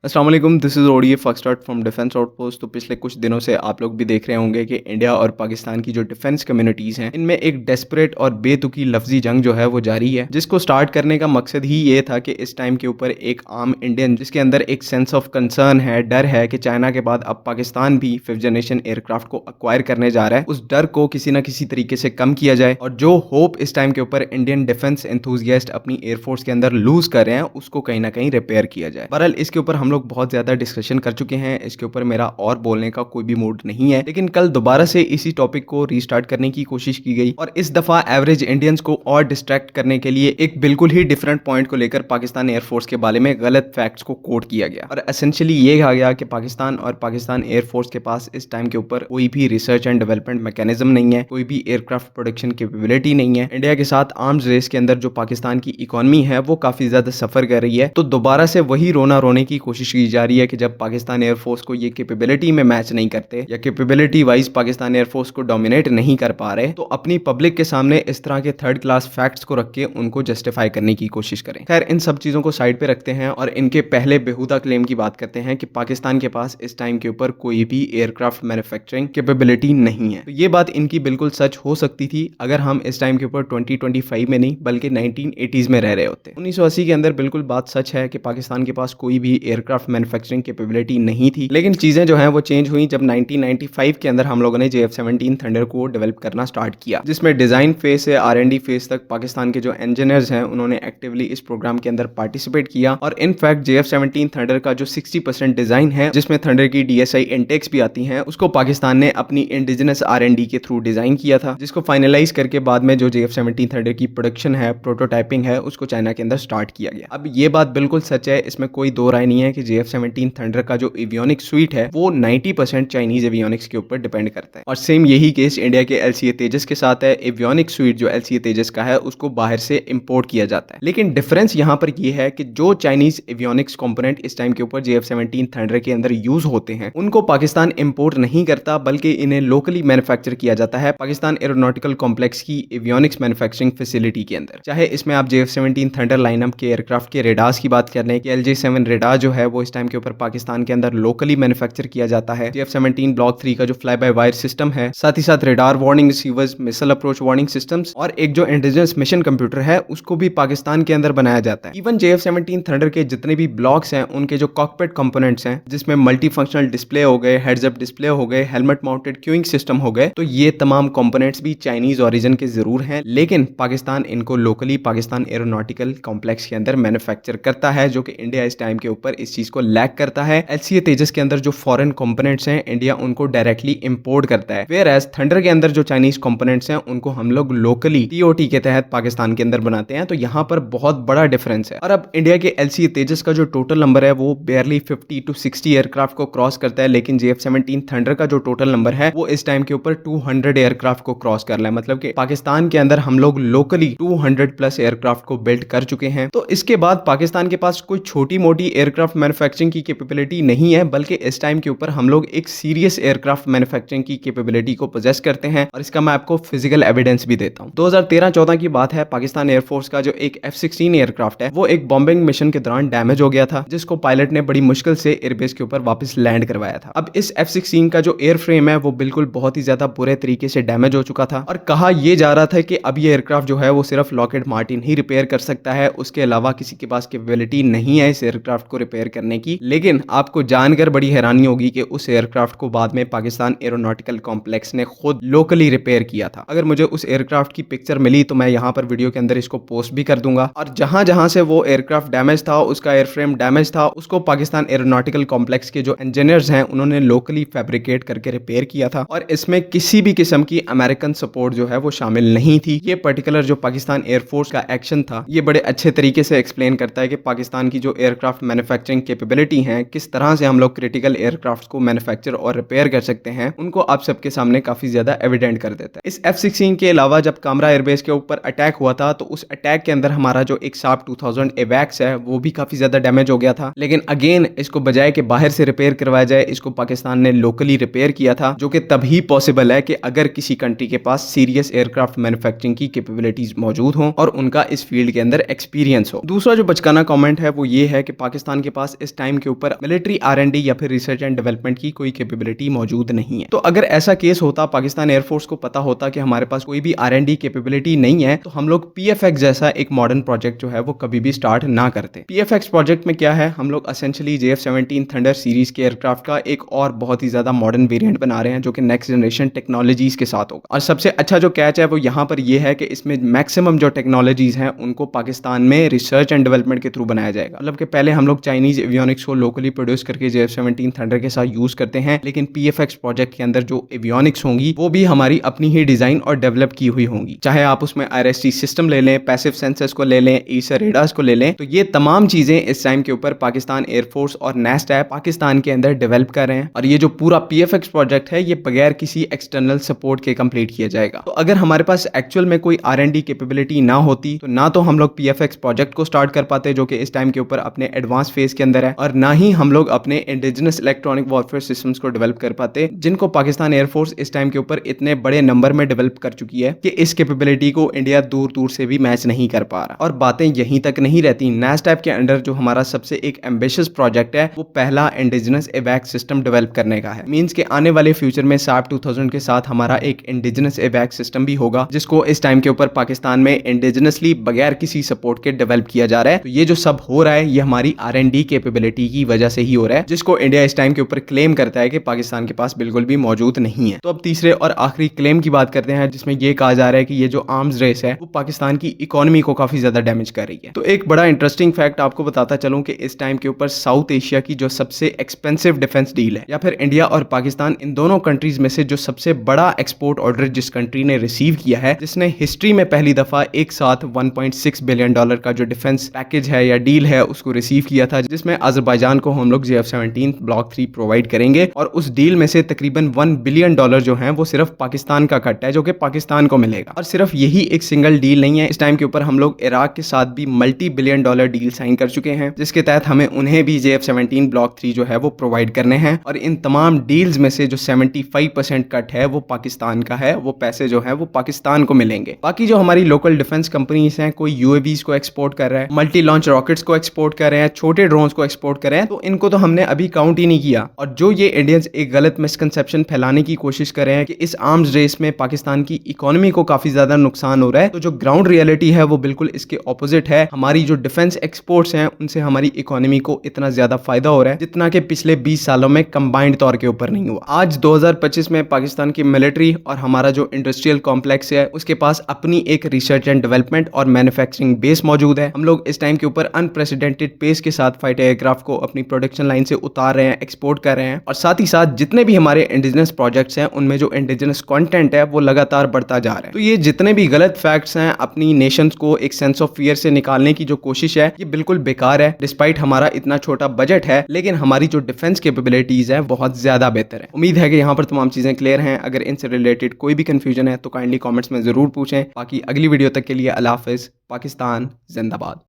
अस्सलाम वालेकुम, this is ODA foxtrot from defence outpost. तो पिछले कुछ दिनों से आप लोग भी देख रहे होंगे कि इंडिया और पाकिस्तान की जो डिफेंस कम्युनिटीज़ हैं, इनमें एक डेस्परेट और बेतुकी लफ्ज़ी जंग जो है वो जारी है, जिसको स्टार्ट करने का मकसद ही ये था कि इस टाइम के ऊपर एक आम इंडियन जिसके अंदर एक सेंस ऑफ कंसर्न है, डर है कि चाइना के बाद अब पाकिस्तान भी 5th जनरेशन एयरक्राफ्ट को एक्वायर करने जा रहा है, उस डर को किसी न किसी तरीके से कम किया जाए और जो होप इस टाइम के ऊपर इंडियन डिफेंस एंथुजियास्ट अपनी एयरफोर्स के अंदर लूज कर रहे हैं, उसको कहीं ना कहीं रिपेयर किया जाए। बहरहाल इसके ऊपर हम लोग बहुत ज़्यादा डिस्कशन कर चुके हैं, इसके ऊपर मेरा और बोलने का कोई भी मूड नहीं है, लेकिन कल दोबारा से इसी टॉपिक को रीस्टार्ट करने की कोशिश की गई और इस दफा एवरेज इंडियंस को और डिस्ट्रैक्ट करने के लिए एक बिल्कुल ही डिफरेंट पॉइंट को लेकर पाकिस्तान एयरफोर्स के बारे में गलत फैक्ट्स को कोट किया गया और एसेंशियली ये कहा गया कि पाकिस्तान और पाकिस्तान एयरफोर्स के पास इस टाइम के ऊपर कोई भी रिसर्च एंड डेवलपमेंट मैकेनिज्म नहीं है, कोई भी एयरक्राफ्ट प्रोडक्शन कैपेबिलिटी नहीं है। इंडिया के साथ आर्म्स रेस के अंदर जो पाकिस्तान की इकोनॉमी है वो काफी ज्यादा सफर कर रही है, तो दोबारा से वही रोना रोने की कोशिश की जा रही है कि जब पाकिस्तान एयरफोर्स को ये कैपेबिलिटी में मैच नहीं करते या कैपेबिलिटी वाइज पाकिस्तान एयरफोर्स को डोमिनेट नहीं कर पा रहे, तो अपनी पब्लिक के सामने इस तरह के थर्ड क्लास फैक्ट्स को रख के उनको जस्टिफाई करने की कोशिश करें। खैर, इन सब चीजों को साइड पे रखते हैं और इनके पहले बेहुदा क्लेम की बात करते हैं कि पाकिस्तान के पास इस टाइम के ऊपर कोई भी एयरक्राफ्ट मैन्युफैक्चरिंग कैपेबिलिटी नहीं है। तो ये बात इनकी बिल्कुल सच हो सकती थी अगर हम इस टाइम के ऊपर 2025 में नहीं बल्कि 1980s में रह रहे होते। 1980 के अंदर बिल्कुल बात सच है कि पाकिस्तान के पास कोई भी एयरक्राफ्ट मैन्युफैक्चरिंग कैपेबिलिटी नहीं थी, लेकिन चीजें जो हैं वो चेंज हुई जब 1995 के अंदर हम लोगों ने JF-17 थंडर को डेवलप करना स्टार्ट किया, जिसमें डिजाइन फेज से R&D फेज तक पाकिस्तान के जो इंजीनियर्स हैं उन्होंने एक्टिवली इस प्रोग्राम के अंदर पार्टिसिपेट किया और इनफैक्ट JF-17 थंडर का जो 60% डिजाइन है, जिसमें थंडर की DSI इंटेक्स भी आती हैं, उसको पाकिस्तान ने अपनी इंडिजिनस R&D के थ्रू डिजाइन किया था, जिसको फाइनलाइज करके बाद में जो JF-17 थंडर की प्रोडक्शन है, प्रोटोटाइपिंग है, उसको चाइना के अंदर स्टार्ट किया गया। अब ये बात बिल्कुल सच है, इसमें कोई दो राय नहीं है कि JF-17 थंडर का जो एवियोनिक्स स्वीट है वो 90% चाइनीज एवियोनिक्स के ऊपर डिपेंड करता है और सेम यही केस इंडिया के LCA तेजस के साथ है। एवियोनिक्स स्वीट जो LCA तेजस का है उसको बाहर से इंपोर्ट किया जाता है, लेकिन डिफरेंस यहाँ पर ये है कि जो चाइनीज एवियोनिक्स कंपोनेंट इस टाइम के ऊपर JF-17 थंडर के अंदर यूज होते हैं उनको पाकिस्तान इंपोर्ट नहीं करता, बल्कि इन्हें लोकली मैन्युफैक्चर किया जाता है पाकिस्तान एरोनॉटिकल कॉम्प्लेक्स की एवियोनिक्स मैन्युफैक्चरिंग फैसिलिटी के अंदर। चाहे इसमें आप JF-17 थंडर लाइनअप के एयरक्राफ्ट के रेडार्स की बात कर लें कि LJ-7 रेडार जो है वो इस टाइम के ऊपर पाकिस्तान के अंदर लोकली मैन्युफैक्चर किया जाता है। JF-17 ब्लॉक 3 का जो फ्लाई बाय वायर सिस्टम है, साथ ही साथ radar warning receivers, missile approach warning systems और एक जो इंडिजिनस मिशन कंप्यूटर है उसको भी पाकिस्तान के अंदर बनाया जाता है। इवन JF-17 थंडर के जितने भी ब्लॉक्स हैं उनके जो कॉकपिट कंपोनेंट्स हैं, जिसमें मल्टी फंक्शनल डिस्प्ले हो गए, हेड्स अप डिस्प्ले हो गए, हेलमेट माउंटेड क्यूइंग सिस्टम हो गए, तो ये तमाम कंपोनेंट्स भी चाइनीज ओरिजिन के जरूर हैं, लेकिन पाकिस्तान इनको लोकली पाकिस्तान एरोनॉटिकल कॉम्प्लेक्स के अंदर मैन्युफैक्चर करता है, जो कि इंडिया इस टाइम के ऊपर इस चीज को लैक करता है। LCA तेजस के अंदर जो फॉरेन कंपोनेंट्स हैं इंडिया उनको डायरेक्टली इंपोर्ट करता है, वेयर एज थंडर के अंदर जो चाइनीज कंपोनेंट्स हैं उनको हम लोग लोकली TOT के तहत पाकिस्तान के अंदर बनाते हैं। तो यहाँ पर बहुत बड़ा डिफरेंस है। और अब इंडिया के LCA तेजस का जो टोटल नंबर है वो बेयरली 50 to 60 एयरक्राफ्ट को क्रॉस करता है, लेकिन JF-17 थंडर का जो टोटल नंबर है वो इस टाइम के ऊपर 200 एयरक्राफ्ट को क्रॉस कर रहा है। मतलब कि पाकिस्तान के अंदर हम लोग लोकली 200 प्लस एयरक्राफ्ट को बिल्ड कर चुके हैं। तो इसके बाद पाकिस्तान के पास कोई छोटी मोटी एयरक्राफ्ट मैन्युफैक्चरिंग की कैपेबिलिटी नहीं है, बल्कि इस टाइम के ऊपर हम लोग एक सीरियस एयरक्राफ्ट मैन्युफैक्चरिंग की कैपेबिलिटी को पोजेस करते हैं और इसका मैं आपको फिजिकल एविडेंस भी देता हूं। 2013-14 की बात है, पाकिस्तान एयरफोर्स का जो एक F-16 एयरक्राफ्ट है वो एक बॉम्बिंग मिशन के दौरान डैमेज हो गया था, जिसको पायलट ने बड़ी मुश्किल से एयरबेस के ऊपर वापस लैंड करवाया था। अब इस F-16 का जो एयर फ्रेम है वो बिल्कुल बहुत ही ज्यादा बुरे तरीके से डैमेज हो चुका था और कहा यह जा रहा था कि अब ये एयरक्राफ्ट जो है वो सिर्फ लॉकहीड मार्टिन ही रिपेयर कर सकता है, उसके अलावा किसी के पास कैपेबिलिटी नहीं है इस एयरक्राफ्ट को रिपेयर करने की। लेकिन आपको जानकर बड़ी हैरानी होगी कि उस एयरक्राफ्ट को बाद में पाकिस्तान एरोनॉटिकल कॉम्प्लेक्स ने खुद लोकली रिपेयर किया था। अगर मुझे उस एयरक्राफ्ट की पिक्चर मिली तो मैं यहाँ पर वीडियो के अंदर इसको पोस्ट भी कर दूंगा। और जहां जहां से वो एयरक्राफ्ट डैमेज था, उसका एयरफ्रेम डैमेज था, उसको पाकिस्तान एरोनॉटिकल कॉम्प्लेक्स के जो इंजीनियर्स हैं उन्होंने लोकली फैब्रिकेट करके रिपेयर किया था और इसमें किसी भी किस्म की अमेरिकन सपोर्ट जो है वो शामिल नहीं थी। ये पर्टिकुलर जो पाकिस्तान एयरफोर्स का एक्शन था ये बड़े अच्छे तरीके से एक्सप्लेन करता है कि पाकिस्तान की जो एयरक्राफ्ट मैन्युफैक्चरिंग कैपेबिलिटी है, किस तरह से हम लोग क्रिटिकल एयरक्राफ्ट को मैन्युफैक्चर और रिपेयर कर सकते हैं, उनको आप सबके सामने काफी ज्यादा एविडेंट कर देता है। इस F-16 के अलावा जब कामरा एयरबेस के ऊपर अटैक हुआ था तो उस अटैक के अंदर हमारा जो एक साप 2000 एवैक्स है वो भी काफी ज्यादा डैमेज हो गया था, लेकिन अगेन इसको बजाय के बाहर से रिपेयर करवाया जाए, इसको पाकिस्तान ने लोकली रिपेयर किया था, जो कि तभी पॉसिबल है कि अगर किसी कंट्री के पास सीरियस एयरक्राफ्ट मैन्युफैक्चरिंग की कैपेबिलिटीज मौजूद हों और उनका इस फील्ड के अंदर एक्सपीरियंस हो। दूसरा जो बचकाना कमेंट है वो ये है कि पाकिस्तान के पास पास इस टाइम के ऊपर मिलिट्री R&D या फिर रिसर्च एंड डेवलपमेंट की कोई कैपेबिलिटी मौजूद नहीं है। तो अगर ऐसा केस होता, पाकिस्तान एयरफोर्स को पता होता कि हमारे पास कोई भी R&D कैपेबिलिटी नहीं है, तो हम लोग PFX जैसा एक मॉडर्न प्रोजेक्ट जो है वो कभी भी स्टार्ट ना करते। PFX प्रोजेक्ट में क्या है, हम लोग एसेंशियली JF-17 थंडर सीरीज के एयरक्राफ्ट का एक और बहुत ही ज्यादा मॉडर्न वेरिएंट बना रहे हैं जो कि नेक्स्ट जनरेशन टेक्नोलॉजीज के साथ होगा। और सबसे अच्छा जो कैच है वो यहाँ पर यह है कि इसमें मैक्सिमम जो टेक्नोलॉजीज हैं उनको पाकिस्तान में रिसर्च एंड डेवलपमेंट के थ्रू बनाया जाएगा। मतलब कि पहले हम लोग चाइनीज एवियोनिक्स को लोकली प्रोड्यूस करके JF-17 थंडर के साथ यूज करते हैं, लेकिन PFX प्रोजेक्ट के अंदर जो एवियोनिक्स होंगी वो भी हमारी अपनी ही डिजाइन और डेवलप की हुई होंगी। चाहे आप उसमें RST सिस्टम ले लें, पैसिव सेंसर्स को ले लें, ईसा रेडार्स को ले लें, तो ये तमाम चीजें इस टाइम के ऊपर पाकिस्तान एयरफोर्स और नेस्टैप पाकिस्तान के अंदर डेवलप कर रहे हैं। और ये जो पूरा PFX प्रोजेक्ट है ये बगैर किसी एक्सटर्नल सपोर्ट के कंप्लीट किया जाएगा। तो अगर हमारे पास एक्चुअल में कोई R&D कैपेबिलिटी ना होती तो ना तो हम लोग PFX प्रोजेक्ट को स्टार्ट कर पाते जो कि इस टाइम के ऊपर अपने एडवांस फेज के अंदर है, और ना ही हम लोग अपने इंडिजिनस इलेक्ट्रॉनिक वॉरफेयर सिस्टम्स को डेवलप कर पाते, जिनको पाकिस्तान एयरफोर्स इस टाइम के ऊपर इतने बड़े नंबर में डेवलप कर चुकी है कि इस कैपेबिलिटी को इंडिया दूर दूर से भी मैच नहीं कर पा रहा। और बातें यहीं तक नहीं रहती, नेस्टैप के अंडर जो हमारा सबसे एक एम्बिशियस प्रोजेक्ट है वो पहला इंडिजिनस एवैक सिस्टम डेवलप करने का है। मींस के आने वाले फ्यूचर में SAP 2000 के साथ हमारा एक इंडिजिनस एवैक सिस्टम भी होगा, जिसको इस टाइम के ऊपर पाकिस्तान में इंडिजिनसली बगैर किसी सपोर्ट के डेवलप किया जा रहा है। तो ये जो सब हो रहा है ये हमारी R&D कैपेबिलिटी की वजह से ही हो रहा है, जिसको इंडिया इस टाइम के ऊपर क्लेम करता है कि पाकिस्तान के पास बिल्कुल भी मौजूद नहीं है। तो अब तीसरे और आखिरी क्लेम की बात करते हैं, जिसमें ये कहा जा रहा है कि ये जो आर्म्स रेस है वो पाकिस्तान की इकोनॉमी को काफी ज्यादा डैमेज कर रही है। तो एक बड़ा इंटरेस्टिंग फैक्ट आपको बताता चलूं कि इस टाइम के ऊपर साउथ एशिया की जो सबसे एक्सपेंसिव डिफेंस डील है, या फिर इंडिया और पाकिस्तान इन दोनों कंट्रीज में से जो सबसे बड़ा एक्सपोर्ट ऑर्डर जिस कंट्री ने रिसीव किया है, जिसने हिस्ट्री में पहली दफा एक साथ $1.6 बिलियन का जो डिफेंस पैकेज है या डील है उसको रिसीव किया था, जिसमें अजरबैजान को हम लोग JF-17 ब्लॉक 3 प्रोवाइड करेंगे। और उस डील में से तकरीबन $1 बिलियन जो है वो सिर्फ पाकिस्तान का कट है, जो कि पाकिस्तान को मिलेगा। और सिर्फ यही एक सिंगल डील नहीं है, इस टाइम के ऊपर हम लोग इराक के साथ भी multi billion dollar deal sign कर चुके हैं, जिसके तहत हमें उन्हें भी JF-17 ब्लॉक 3 जो है वो प्रोवाइड करने हैं। और इन तमाम डील्स में से जो 75% कट है वो पाकिस्तान का है, वो पैसे जो है वो पाकिस्तान को मिलेंगे। बाकी जो हमारी लोकल डिफेंस कंपनीज हैं, कोई UAVs को एक्सपोर्ट कर रहा है, मल्टी लॉन्च रॉकेट्स को एक्सपोर्ट कर रहे हैं, छोटे ड्रोन्स को एक्सपोर्ट कर रहे हैं, तो इनको तो हमने अभी काउंट ही नहीं किया। और जो ये इंडियंस एक गलत मिसकंसेप्शन फैलाने की कोशिश कर रहे हैं कि इस आर्म्स रेस में पाकिस्तान की इकोनॉमी को काफी ज्यादा नुकसान हो रहा है, तो जो ग्राउंड रियलिटी है वो बिल्कुल इसके ऑपोजिट है। हमारी जो डिफेंस एक्सपोर्ट्स हैं उनसे हमारी इकोनॉमी को इतना ज्यादा फायदा हो रहा है जितना कि पिछले 20 सालों में कंबाइंड तौर के ऊपर नहीं हुआ। आज 2025 में पाकिस्तान की मिलिट्री और हमारा जो इंडस्ट्रियल कॉम्प्लेक्स है उसके पास अपनी एक रिसर्च एंड डेवलपमेंट और मैन्युफैक्चरिंग बेस मौजूद है। हम लोग इस टाइम के ऊपर अनप्रेसिडेंटेड पेस के साथ फाइटर एयरक्राफ्ट को अपनी प्रोडक्शन लाइन से उतार रहे हैं, एक्सपोर्ट कर रहे हैं, और साथ ही साथ जितने भी हमारे इंडिजिनस प्रोजेक्ट्स हैं उनमें जो इंडिजिनस कंटेंट है वो लगातार बढ़ता जा रहा है। तो ये जितने भी गलत फैक्ट्स हैं, अपनी नेशंस को एक सेंस ऑफ फियर से निकालने की जो कोशिश है ये बिल्कुल बेकार है। डिस्पाइट हमारा इतना छोटा बजट है, लेकिन हमारी जो डिफेंस कैपेबिलिटीज है बहुत ज्यादा बेहतर है। उम्मीद है कि यहाँ पर तमाम चीजें क्लियर हैं। अगर इनसे रिलेटेड कोई भी कंफ्यूजन है तो काइंडली कमेंट्स में जरूर पूछें। बाकी अगली वीडियो तक के लिए अल्लाह हाफिज। पाकिस्तान जिंदाबाद।